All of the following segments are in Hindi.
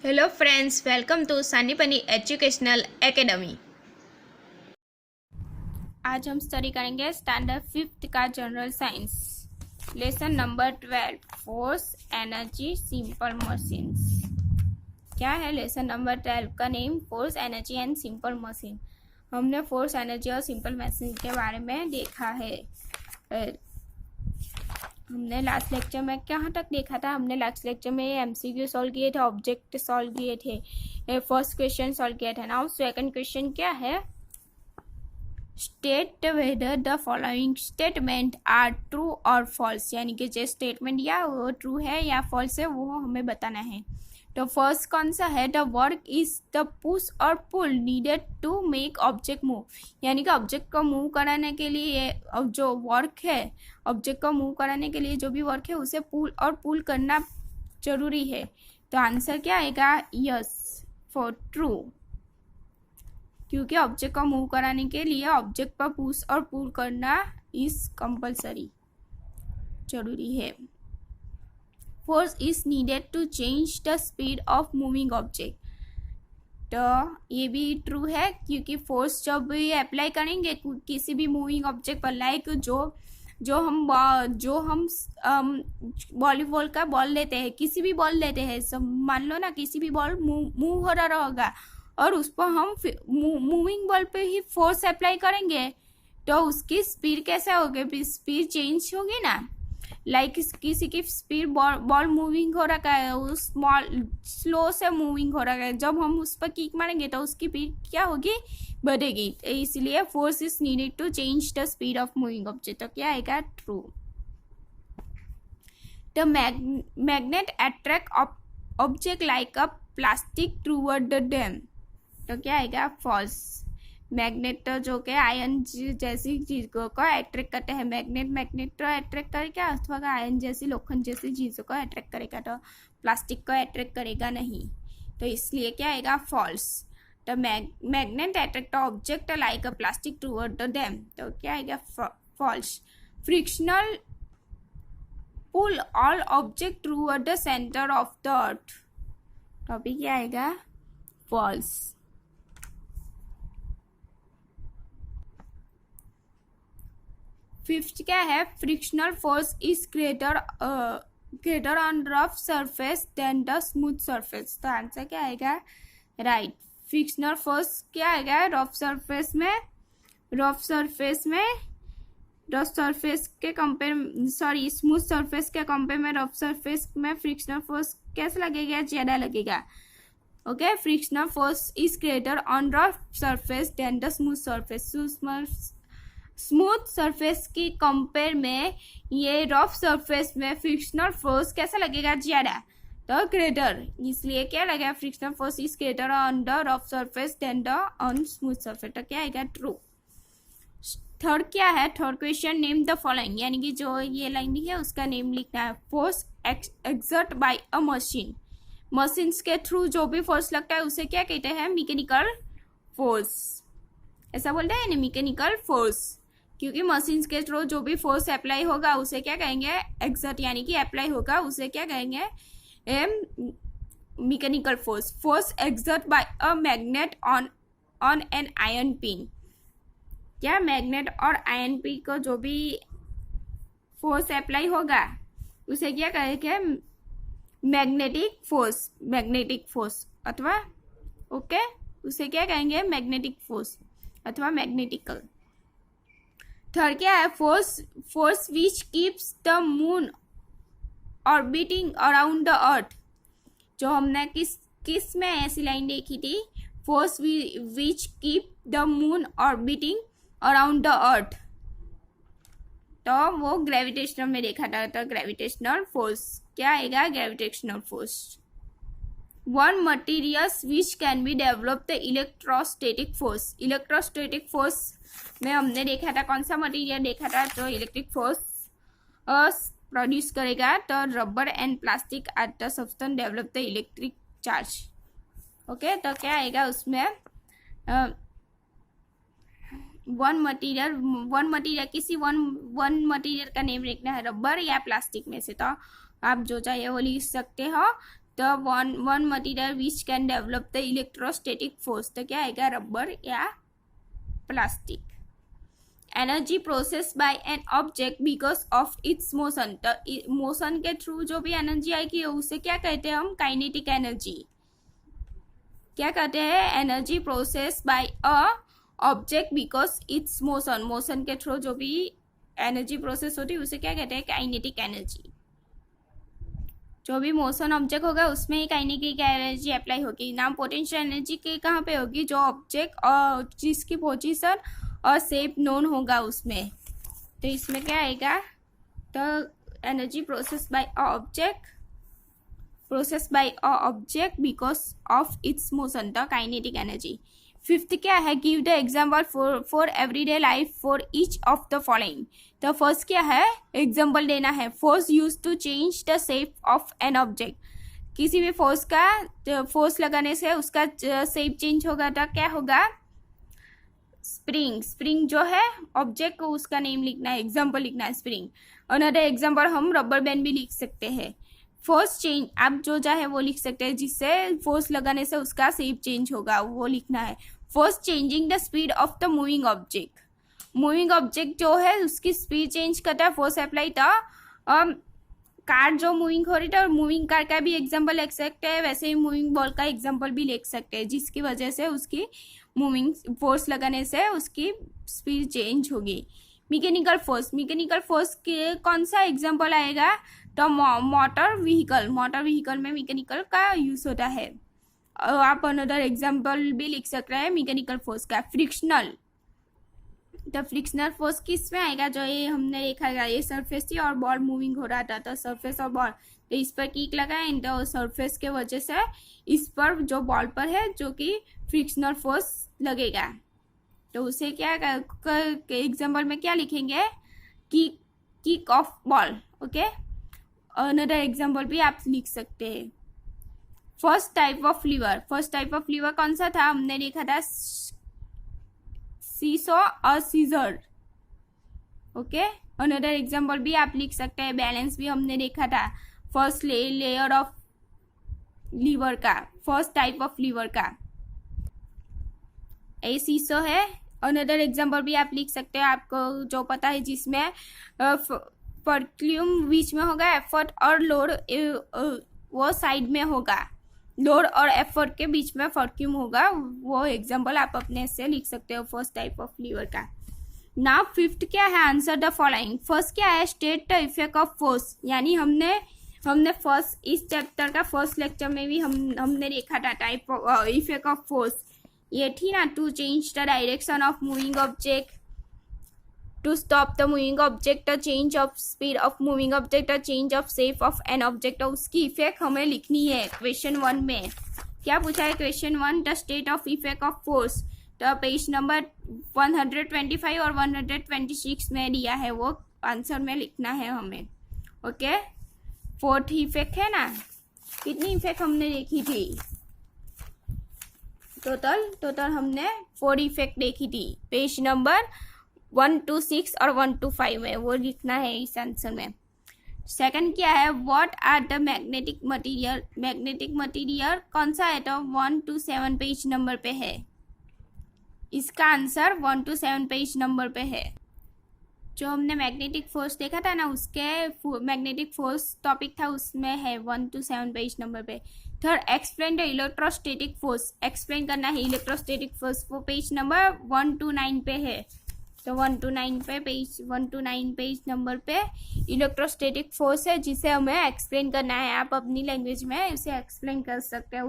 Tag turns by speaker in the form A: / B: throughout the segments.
A: Hello friends, welcome to Sanipani educational academy. आज हम स्टडी करेंगे स्टैंडर्ड 5th का general science, lesson number 12, force, energy, simple machines. क्या है लेसन नंबर 12 का name? Force, energy and simple machine. हमने फोर्स, एनर्जी और सिंपल मशीन के बारे में देखा है। हमने लास्ट लेक्चर में कहाँ तक देखा था? हमने लास्ट लेक्चर में एमसीक्यू सॉल्व किए थे, ऑब्जेक्ट सॉल्व किए थे, फर्स्ट क्वेश्चन सॉल्व किया था। नाउ सेकंड क्वेश्चन क्या है? State whether the following statement are true और फॉल्स, यानी कि जो स्टेटमेंट या वो ट्रू है या फॉल्स है वो हमें बताना है। तो फर्स्ट कौन सा है? The work is the push और pull needed to make object move, यानी कि ऑब्जेक्ट को मूव कराने के लिए जो वर्क है, ऑब्जेक्ट को मूव कराने के लिए जो भी वर्क है उसे पुल और पुल करना जरूरी है। तो आंसर क्या आएगा? यस फॉर ट्रू, क्योंकि ऑब्जेक्ट को मूव कराने के लिए ऑब्जेक्ट पर पुश और पुल करना इज कंपल्सरी, जरूरी है। Force is needed to change the speed of moving object, तो ये भी ट्रू है, क्योंकि फोर्स जब भी अप्लाई करेंगे किसी भी मूविंग ऑब्जेक्ट पर, लाइक जो हम वॉलीबॉल का बॉल लेते हैं, किसी भी बॉल लेते हैं, सब मान लो ना किसी भी बॉल मूव हो रहा होगा और उस पर हम मूविंग बॉल पे ही फोर्स अप्लाई करेंगे तो उसकी स्पीड कैसे होगी? स्पीड चेंज होगी ना। लाइक किसी की स्पीड बॉल मूविंग हो रखा है, उस स्लो से मूविंग हो रहा है, जब हम उस पर किक मारेंगे तो उसकी स्पीड क्या होगी? बढ़ेगी। इसलिए force is needed to change the speed of moving object, तो क्या आएगा? True. The magnet attract object like a plastic toward the dam, तो क्या आएगा? फॉल्स। मैग्नेट तो जो कि आयन जैसी चीजों को अट्रैक्ट करते हैं, मैग्नेट तो अट्रैक्ट करेगा, अथवा आयन जैसी लोखंड जैसी चीजों को अट्रैक्ट करेगा, तो प्लास्टिक को अट्रैक्ट करेगा नहीं, तो इसलिए क्या आएगा? False. The magnet attract object like a plastic toward the dam, तो क्या आएगा? False. Frictional pull all object toward the centre of the earth, तो अभी क्या आएगा? फॉल्स। फिफ्थ क्या है? Frictional force is greater on rough surface than the smooth surface, तो आंसर क्या आएगा? राइट। फ्रिक्शनल फोर्स क्या आएगा? रफ सरफेस के कंपेयर, सॉरी स्मूथ सरफेस के कंपेयर में रफ सरफेस में फ्रिक्शनल फोर्स कैसे लगेगा? ज्यादा लगेगा। Okay, frictional force is greater on rough surface than the smooth surface. Smooth surface की कंपेयर में ये रफ सरफेस में फ्रिक्शनल फोर्स कैसा लगेगा? ज्यादा, तो ग्रेटर, इसलिए क्या लगेगा? Frictional force is greater on the rough surface than the on smooth surface, तो क्या आएगा? ट्रू। थर्ड क्या है? Third question, name the following, यानी कि जो ये लाइन है उसका नेम लिखना है। Force exert by a machine, machines के थ्रू जो भी फोर्स लगता है उसे क्या कहते हैं? मैकेनिकल फोर्स, ऐसा बोलते हैं ना, मैकेनिकल फोर्स, क्योंकि मशीन्स के थ्रू जो भी फोर्स अप्लाई होगा उसे क्या कहेंगे? एक्सर्ट, यानी कि अप्लाई होगा उसे क्या कहेंगे? Mechanical force. Force exert by a magnet on an iron pin, क्या मैग्नेट और आयरन पिन को जो भी फोर्स अप्लाई होगा उसे क्या कहेंगे? मैग्नेटिक फोर्स अथवा ओके, उसे क्या कहेंगे? मैग्नेटिक फोर्स अथवा मैग्नेटिकल। थर्ड क्या है? Force which keeps the moon orbiting around the earth, जो हमने किस में ऐसी लाइन देखी थी? Force which keep the moon orbiting around the earth, तो वो ग्रेविटेशनल में देखा था, तो ग्रेविटेशनल फोर्स क्या आएगा? Gravitational force. One materials which can be develop the electrostatic force, electrostatic force में हमने देखा था कौन सा मटेरियल देखा था जो इलेक्ट्रिक फोर्स प्रोड्यूस करेगा? तो rubber and plastic are the substance develop the electric charge. Okay, तो क्या आएगा उसमें? वन मटीरियल किसी वन मटीरियल का नेम लिखना है, रबर या प्लास्टिक में से, तो आप जो चाहिए वो लिख सकते हो। The one material which can develop the electrostatic force, तो क्या आएगा, रबर या plastic. Energy process bye an object because of its motion, तो मोशन के थ्रू जो भी एनर्जी आएगी उसे क्या कहते हैं हम, काइनेटिक एनर्जी। क्या कहते हैं, energy process bye a object because it's motion, motion के थ्रू जो भी एनर्जी प्रोसेस होती है उसे क्या कहते हैं, काइनेटिक एनर्जी। जो भी मोशन ऑब्जेक्ट होगा उसमें ही काइनेटिक एनर्जी अप्लाई होगी। नाम पोटेंशियल एनर्जी के कहाँ पे होगी, जो ऑब्जेक्ट और जिसकी पोजीशन और शेप नोन होगा उसमें, तो इसमें क्या आएगा, तो energy process by object because of its motion, the kinetic energy. Fifth क्या है, give the example for everyday life for each of the following. तो फर्स्ट क्या है, एग्जाम्पल देना है। Force use to change the shape of an object, किसी भी फोर्स का फोर्स लगाने से उसका शेप चेंज होगा, तो क्या होगा, स्प्रिंग। स्प्रिंग जो है ऑब्जेक्ट को उसका नेम लिखना है, एग्जाम्पल लिखना है स्प्रिंग। अनदर एग्जाम्पल हम रबर बैंड भी लिख सकते हैं। फोर्स चेंज, आप जो चाहे वो लिख सकते हैं, जिससे फोर्स लगाने से उसका शेप चेंज होगा वो लिखना है। Force changing the speed of the moving object, moving object जो है उसकी स्पीड चेंज करता है फोर्स अप्लाई। तो कार जो मूविंग हो रही है, और मूविंग कार का भी एग्जाम्पल लिख सकते हैं, वैसे ही मूविंग बॉल का एग्जाम्पल भी लिख सकते हैं, जिसकी वजह से उसकी मूविंग फोर्स लगाने से उसकी स्पीड चेंज होगी। मैकेनिकल फोर्स, मैकेनिकल फोर्स के कौन सा एग्जाम्पल आएगा, तो मोटर व्हीकल, मोटर व्हीकल में मैकेनिकल का यूज होता है। आप अनदर एग्जाम्पल भी लिख सकते हैं मैकेनिकल फोर्स का। फ्रिक्शनल, तो फ्रिक्शनल फोर्स किस में आएगा, जो ये हमने देखा है, ये सरफेस थी और बॉल मूविंग हो रहा था, तो सरफेस और बॉल, तो इस पर किक लगा है, तो सरफेस के वजह से इस पर जो बॉल पर है जो कि फ्रिक्शनल फोर्स लगेगा, तो उसे क्या एग्जाम्पल में क्या लिखेंगे, kick off ball. Okay, another example भी आप लिख सकते हैं। First type of lever, first type of lever कौन सा था, हमने देखा था सीसॉ और सीजर। ओके, अनदर एग्जाम्पल भी आप लिख सकते हैं। बैलेंस भी हमने देखा था, फर्स्ट लेयर ऑफ लीवर का, फर्स्ट टाइप ऑफ लीवर का ए सीसो है। अनदर एग्जाम्पल भी आप लिख सकते हैं, आपको जो पता है, जिसमें फर्क्यूम बीच में होगा, एफर्ट और लोड वो साइड में होगा, लोड और एफर्ट के बीच में फर्क्यूम होगा, वो एग्जाम्पल आप अपने से लिख सकते हो फर्स्ट टाइप ऑफ लीवर का। नाउ फिफ्थ क्या है, आंसर द फॉलोइंग। फर्स्ट क्या है, state the effect of force, यानी हमने फर्स्ट इस चैप्टर का फर्स्ट लेक्चर में भी हमने देखा था type of effect of force, ये थी ना, to change the direction of moving object, to stop the moving object, the change of speed of moving object, the change of shape of an object, और उसकी इफेक्ट हमें लिखनी है। क्वेश्चन 1 में क्या पूछा है, question 1, the state of effect of force, तो पेज नंबर 125 और 126 में दिया है, वो आंसर में लिखना है हमें। ओके, फोर्थ इफेक्ट है ना, कितनी इफेक्ट हमने देखी थी, टोटल हमने 4 इफेक्ट देखी थी, पेज नंबर 126 और 125 में, वो लिखना है इस आंसर में। सेकंड क्या है, what are the magnetic material, magnetic material कौन सा है, तो 1 to 7 पेज नंबर पे है, इसका आंसर 1 to 7 पेज नंबर पे है। जो हमने मैग्नेटिक फोर्स देखा था ना, उसके मैग्नेटिक फोर्स टॉपिक था, उसमें है 1 to 7 पेज नंबर पे। Third, explain the electrostatic force, explain करना है इलेक्ट्रोस्टैटिक फोर्स, वो पेज नंबर 1 to 9 पे है, तो 1 to 9 पेज नंबर पे इलेक्ट्रोस्टैटिक फोर्स है, जिसे हमें एक्सप्लेन करना है। आप अपनी लैंग्वेज में उसे एक्सप्लेन कर सकते हैं,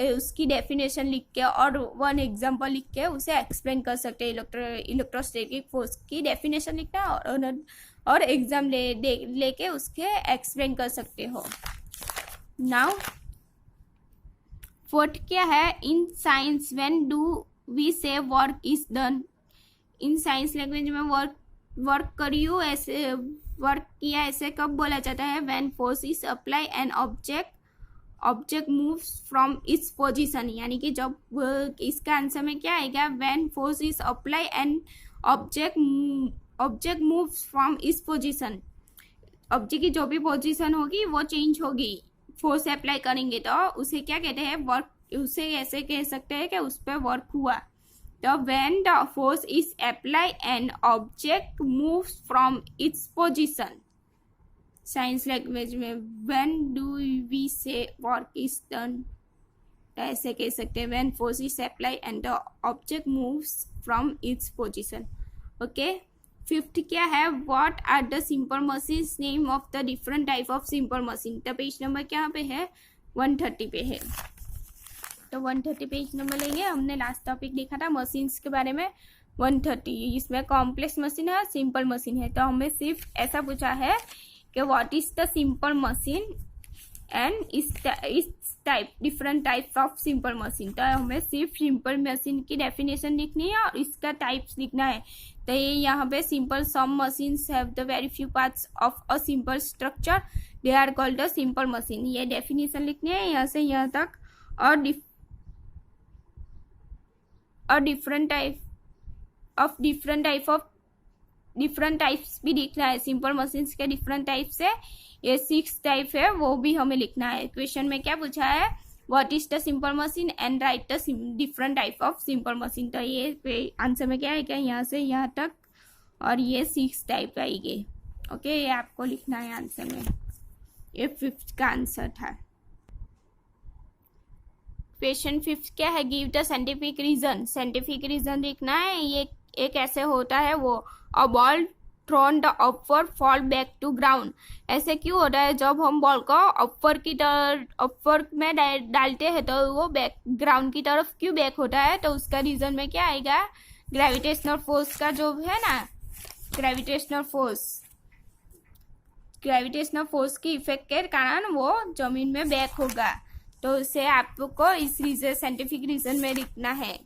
A: उसकी डेफिनेशन लिख के और 1 एग्जांपल लिख के उसे एक्सप्लेन कर सकते हैं। इलेक्ट्रोस्टैटिक फोर्स की डेफिनेशन लिखना और एग्जाम लेके उसके एक्सप्लेन कर सकते हो। नाउ फोर्थ क्या है, in science when do we say work is done, in science language में वर्क करियो, ऐसे वर्क किया ऐसे कब बोला जाता है, when force is apply and object moves from its position, यानी कि जब इसका आंसर में क्या आएगा, when force is apply and object moves from its position, object की जो भी पोजीशन होगी वो चेंज होगी, फोर्स अप्लाई करेंगे तो उसे क्या कहते हैं, वर्क, उसे ऐसे कह सकते हैं कि उस पर वर्क हुआ। तो when the force is apply and object moves from its position, science language में when do we say work is done, तो ऐसे कह सकते हैं when force is apply and the object moves from its position. Okay, fifth क्या है, what are the simple machine, name of the different type of simple machine. तो पेज नंबर क्या पे है, 130 पे है। तो 130 पेज नंबर लेंगे, हमने लास्ट टॉपिक देखा था मशीन्स के बारे में 130, इसमें कॉम्प्लेक्स मशीन है, सिंपल मशीन है। तो हमें सिर्फ ऐसा पूछा है कि what is the simple machine and इस type, different types of simple machine. तो हमें सिर्फ सिंपल मशीन की डेफिनेशन लिखनी है और इसका टाइप्स लिखना है। तो ये यहाँ पे simple some machines have the very few parts of a simple structure, they are called a simple machine. ये डेफिनेशन लिखनी है यहाँ से यहाँ तक। और डिफरेंट टाइप्स भी लिखना है, सिंपल मशीन्स के डिफरेंट टाइप्स है, ये 6 टाइप है, वो भी हमें लिखना है। क्वेश्चन में क्या पूछा है, what is the simple machine and right the different type of simple machine. तो ये आंसर में क्या है, क्या यहाँ से यहाँ तक और ये 6 टाइप आएगी। ओके, ये आपको लिखना है आंसर में, ये 5th का आंसर था। क्वेश्चन 5 क्या है, give the scientific reason, scientific reason लिखना है। ये एक ऐसे होता है, वो a ball thrown the upward fall back to ground, ऐसे क्यों होता है, जब हम बॉल को अपवर्ड में डालते हैं तो वो बैक ग्राउंड की तरफ क्यों बैक होता है। तो उसका रीजन में क्या आएगा, ग्रेविटेशनल फोर्स का जो है ना, ग्रेविटेशनल फोर्स की इफेक्ट के कारण वो जमीन में बैक होगा। तो उसे आपको इस रीजन, साइंटिफिक रीजन में लिखना है।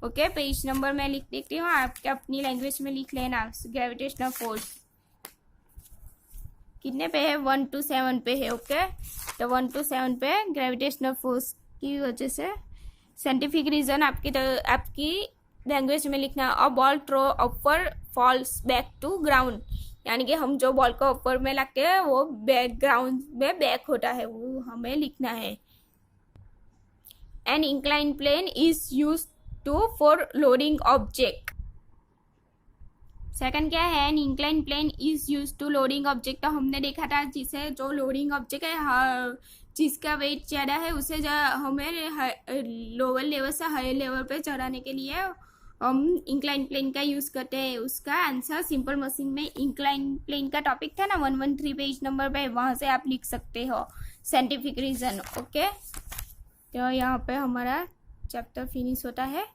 A: ओके, पेज नंबर मैं लिख देती हूँ, आपके अपनी लैंग्वेज में लिख लेना। ग्रेविटेशनल फोर्स कितने पे है, 1 to 7 पे है। ओके, तो 1 to 7 पे ग्रेविटेशनल फोर्स की वजह से साइंटिफिक रीजन आपकी लैंग्वेज में लिखना। A ball throw upward falls back to ground, यानी कि हम जो बॉल को ऊपर में लगते हैं वो बैक ग्राउंड में बैक होता है, वो हमें लिखना है। An incline plane is used to for loading object. Second क्या है, an incline plane is used to loading object. तो हमने देखा था जिसे जो लोडिंग ऑब्जेक्ट है, जिसका वेट ज़्यादा है उसे हमें लोअर लेवल से हायर लेवल पे चढ़ाने के लिए हम इंक्लाइन प्लेन का यूज़ करते हैं। उसका आंसर सिंपल मशीन में इंक्लाइन प्लेन का टॉपिक था ना, 113 पेज नंबर पे, वहाँ से आप लिख सकते हो साइंटिफिक रीजन। ओके, तो यहाँ पे हमारा चैप्टर फिनिश होता है।